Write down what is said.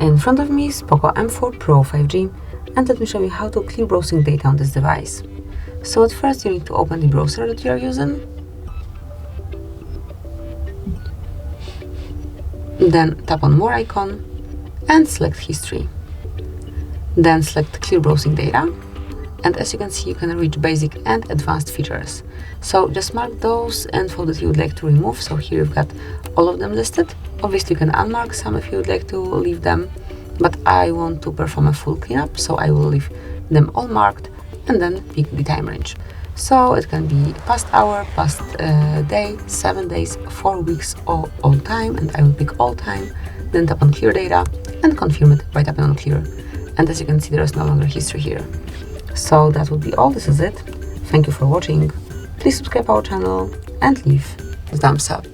In front of me is POCO M4 Pro 5G, and let me show you how to clear browsing data on this device. So at first you need to open the browser that you are using, then tap on More icon and select History. Then select Clear Browsing Data, and as you can see you can reach basic and advanced features. So just mark those info that you would like to remove. So here you've got all of them listed. Obviously you can unmark some if you would like to leave them, but I want to perform a full cleanup, so I will leave them all marked and then pick the time range. So it can be past hour, past day, 7 days, 4 weeks, or all time, and I will pick all time, then tap on Clear Data and confirm it by tapping on Clear. And as you can see, there is no longer history here. So that would be all. This is it. Thank you for watching. Please subscribe our channel and leave a thumbs up.